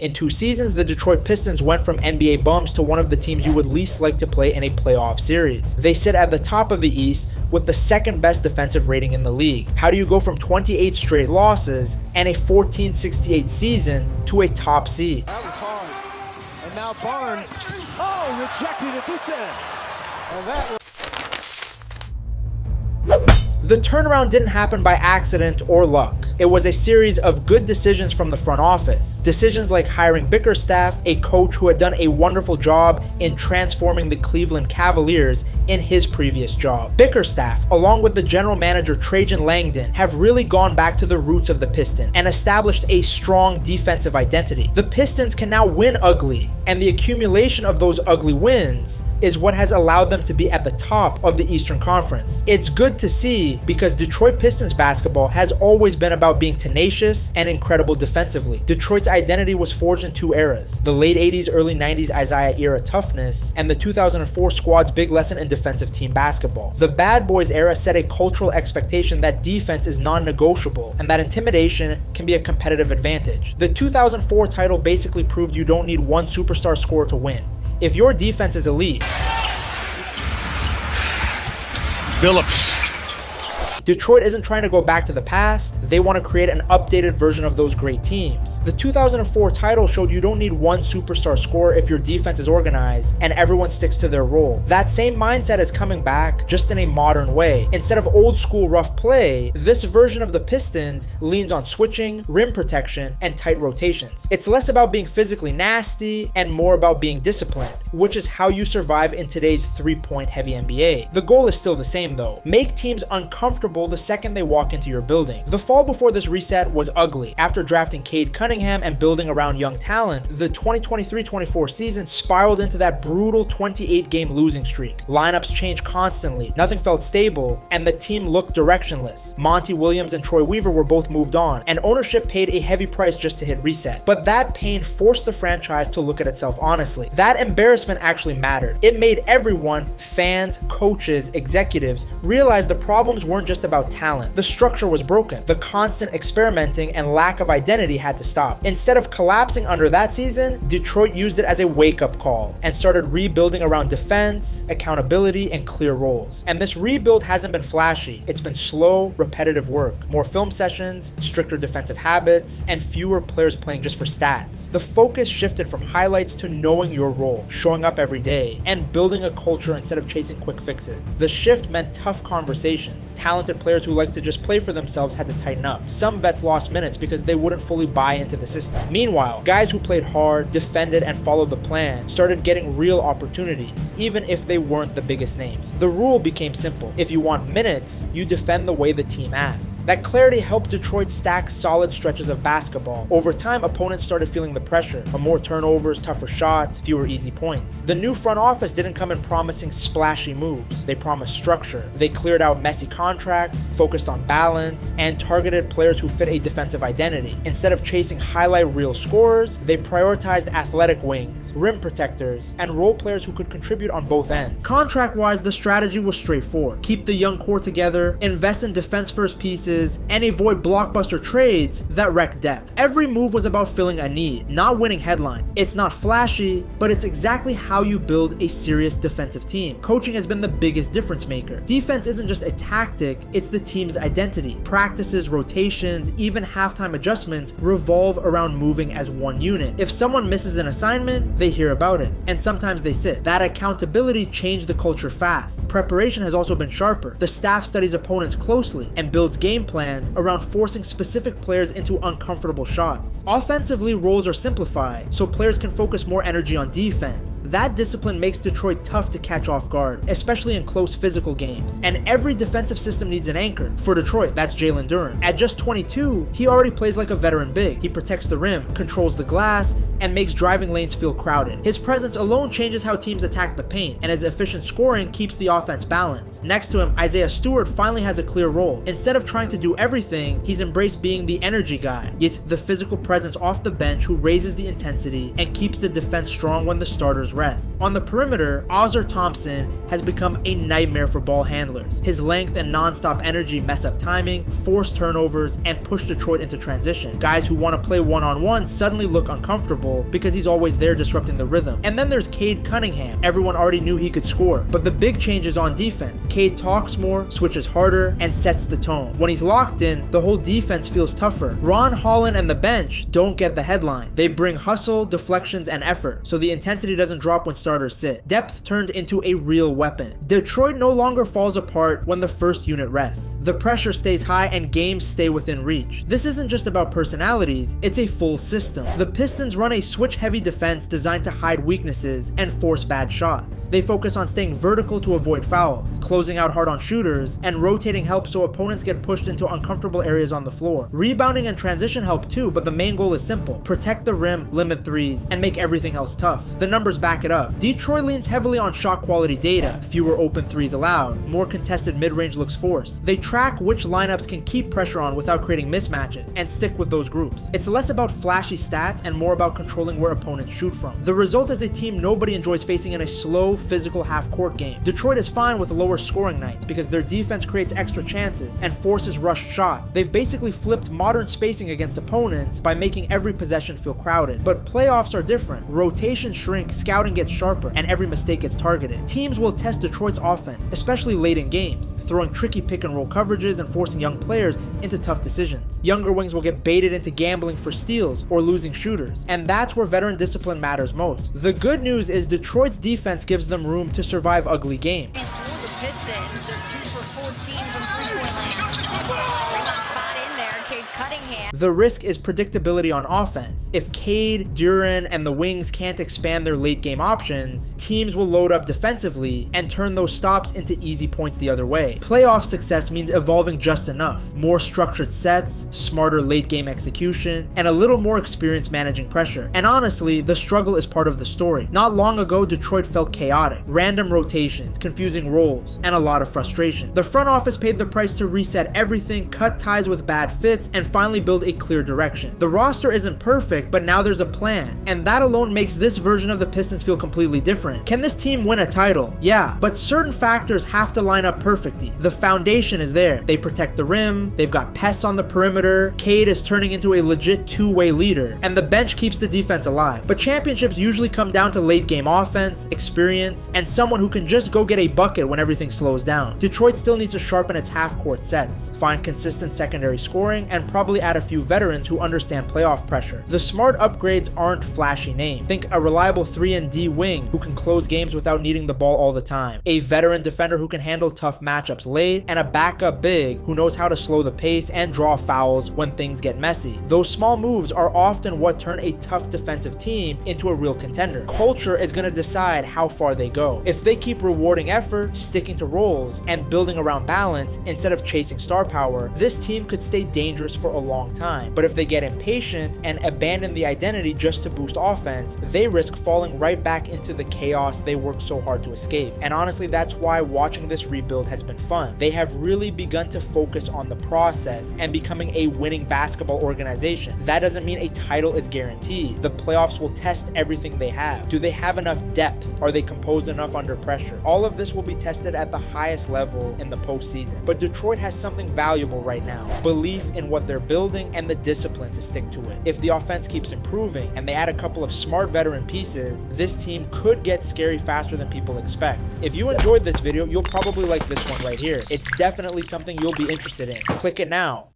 In 2 seasons, the Detroit Pistons went from NBA bums to one of the teams you would least like to play in a playoff series. They sit at the top of the East with the second best defensive rating in the league. How do you go from 28 straight losses and a 14-68 season to a top seed? That was hard. And now Barnes, rejected at this end. And that was... The turnaround didn't happen by accident or luck. It was a series of good decisions from the front office. Decisions like hiring Bickerstaff, a coach who had done a wonderful job in transforming the Cleveland Cavaliers in his previous job. Bickerstaff, along with the general manager Trajan Langdon, have really gone back to the roots of the Pistons and established a strong defensive identity. The Pistons can now win ugly, and the accumulation of those ugly wins is what has allowed them to be at the top of the Eastern Conference. It's good to see because Detroit Pistons basketball has always been about being tenacious and incredible defensively. Detroit's identity was forged in 2 eras: the late 80s, early 90s Isaiah era toughness, and the 2004 squad's big lesson in defensive team basketball. The Bad Boys era set a cultural expectation that defense is non-negotiable and that intimidation can be a competitive advantage. The 2004 title basically proved you don't need one superstar scorer to win. If your defense is elite, Phillips. Detroit isn't trying to go back to the past, they want to create an updated version of those great teams. The 2004 title showed you don't need one superstar scorer if your defense is organized and everyone sticks to their role. That same mindset is coming back, just in a modern way. Instead of old school rough play, this version of the Pistons leans on switching, rim protection, and tight rotations. It's less about being physically nasty and more about being disciplined, which is how you survive in today's 3-point heavy NBA. The goal is still the same though: make teams uncomfortable the second they walk into your building. The fall before this reset was ugly. After drafting Cade Cunningham and building around young talent, the 2023-24 season spiraled into that brutal 28-game losing streak. Lineups changed constantly, nothing felt stable, and the team looked directionless. Monty Williams and Troy Weaver were both moved on, and ownership paid a heavy price just to hit reset. But that pain forced the franchise to look at itself honestly. That embarrassment actually mattered. It made everyone, fans, coaches, executives, realize the problems weren't just about talent. The structure was broken. The constant experimenting and lack of identity had to stop. Instead of collapsing under that season, Detroit used it as a wake-up call and started rebuilding around defense, accountability, and clear roles. And this rebuild hasn't been flashy. It's been slow, repetitive work. More film sessions, stricter defensive habits, and fewer players playing just for stats. The focus shifted from highlights to knowing your role, showing up every day, and building a culture instead of chasing quick fixes. The shift meant tough conversations. Talented players who like to just play for themselves had to tighten up. Some vets lost minutes because they wouldn't fully buy into the system. Meanwhile, guys who played hard, defended, and followed the plan started getting real opportunities, even if they weren't the biggest names. The rule became simple: if you want minutes, you defend the way the team asks. That clarity helped Detroit stack solid stretches of basketball. Over time, opponents started feeling the pressure: more turnovers, tougher shots, fewer easy points. The new front office didn't come in promising splashy moves. They promised structure. They cleared out messy contracts, focused on balance, and targeted players who fit a defensive identity. Instead of chasing highlight reel scorers, they prioritized athletic wings, rim protectors, and role players who could contribute on both ends. Contract-wise, the strategy was straightforward: keep the young core together, invest in defense-first pieces, and avoid blockbuster trades that wreck depth. Every move was about filling a need, not winning headlines. It's not flashy, but it's exactly how you build a serious defensive team. Coaching has been the biggest difference maker. Defense isn't just a tactic, it's the team's identity. Practices, rotations, even halftime adjustments revolve around moving as one unit. If someone misses an assignment, they hear about it, and sometimes they sit. That accountability changed the culture fast. Preparation has also been sharper. The staff studies opponents closely and builds game plans around forcing specific players into uncomfortable shots. Offensively, roles are simplified, so players can focus more energy on defense. That discipline makes Detroit tough to catch off guard, especially in close physical games. And every defensive system needs an anchor. For Detroit, that's Jalen Duren. At just 22, he already plays like a veteran big. He protects the rim, controls the glass, and makes driving lanes feel crowded. His presence alone changes how teams attack the paint, and his efficient scoring keeps the offense balanced. Next to him, Isaiah Stewart finally has a clear role. Instead of trying to do everything, he's embraced being the energy guy, yet the physical presence off the bench who raises the intensity and keeps the defense strong when the starters rest. On the perimeter, Ozar Thompson has become a nightmare for ball handlers. His length and non-stop energy mess up timing, force turnovers, and push Detroit into transition. Guys who want to play one-on-one suddenly look uncomfortable predictable because he's always there disrupting the rhythm. And then there's Cade Cunningham. Everyone already knew he could score, but the big change is on defense. Cade talks more, switches harder, and sets the tone. When he's locked in, the whole defense feels tougher. Ron Holland and the bench don't get the headline. They bring hustle, deflections, and effort, so the intensity doesn't drop when starters sit. Depth turned into a real weapon. Detroit no longer falls apart when the first unit rests. The pressure stays high and games stay within reach. This isn't just about personalities, it's a full system. The Pistons run a switch-heavy defense designed to hide weaknesses and force bad shots. They focus on staying vertical to avoid fouls, closing out hard on shooters, and rotating help so opponents get pushed into uncomfortable areas on the floor. Rebounding and transition help too, but the main goal is simple: protect the rim, limit threes, and make everything else tough. The numbers back it up. Detroit leans heavily on shot quality data. Fewer open threes allowed, more contested mid-range looks forced. They track which lineups can keep pressure on without creating mismatches, and stick with those groups. It's less about flashy stats and more about controlling where opponents shoot from. The result is a team nobody enjoys facing in a slow, physical half-court game. Detroit is fine with lower scoring nights because their defense creates extra chances and forces rushed shots. They've basically flipped modern spacing against opponents by making every possession feel crowded. But playoffs are different. Rotations shrink, scouting gets sharper, and every mistake gets targeted. Teams will test Detroit's offense, especially late in games, throwing tricky pick-and-roll coverages and forcing young players into tough decisions. Younger wings will get baited into gambling for steals or losing shooters, and that's where veteran discipline matters most. The good news is Detroit's defense gives them room to survive ugly games. And for the Pistons, they're 2 for 14 from three-point land. They got fought in there, Cade Cunningham. The risk is predictability on offense. If Cade, Duren, and the wings can't expand their late game options, teams will load up defensively and turn those stops into easy points the other way. Playoff success means evolving just enough. More structured sets, smarter late game execution, and a little more experience managing pressure. And honestly, the struggle is part of the story. Not long ago, Detroit felt chaotic. Random rotations, confusing roles, and a lot of frustration. The front office paid the price to reset everything, cut ties with bad fits, and finally build a clear direction. The roster isn't perfect, but now there's a plan, and that alone makes this version of the Pistons feel completely different. Can this team win a title? Yeah, but certain factors have to line up perfectly. The foundation is there. They protect the rim, they've got pests on the perimeter, Cade is turning into a legit two-way leader, and the bench keeps the defense alive. But championships usually come down to late game offense, experience, and someone who can just go get a bucket when everything slows down. Detroit still needs to sharpen its half-court sets, find consistent secondary scoring, and probably add a few veterans who understand playoff pressure. The smart upgrades aren't flashy names. Think a reliable 3-and-D wing who can close games without needing the ball all the time, a veteran defender who can handle tough matchups late, and a backup big who knows how to slow the pace and draw fouls when things get messy. Those small moves are often what turn a tough defensive team into a real contender. Culture is going to decide how far they go. If they keep rewarding effort, sticking to roles, and building around balance instead of chasing star power, this team could stay dangerous for a long time. But if they get impatient and abandon the identity just to boost offense, they risk falling right back into the chaos they worked so hard to escape. And honestly, that's why watching this rebuild has been fun. They have really begun to focus on the process and becoming a winning basketball organization. That doesn't mean a title is guaranteed. The playoffs will test everything they have. Do they have enough depth? Are they composed enough under pressure? All of this will be tested at the highest level in the postseason. But Detroit has something valuable right now: belief in what they're building and the discipline to stick to it. If the offense keeps improving and they add a couple of smart veteran pieces, this team could get scary faster than people expect. If you enjoyed this video, you'll probably like this one right here. It's definitely something you'll be interested in. Click it now.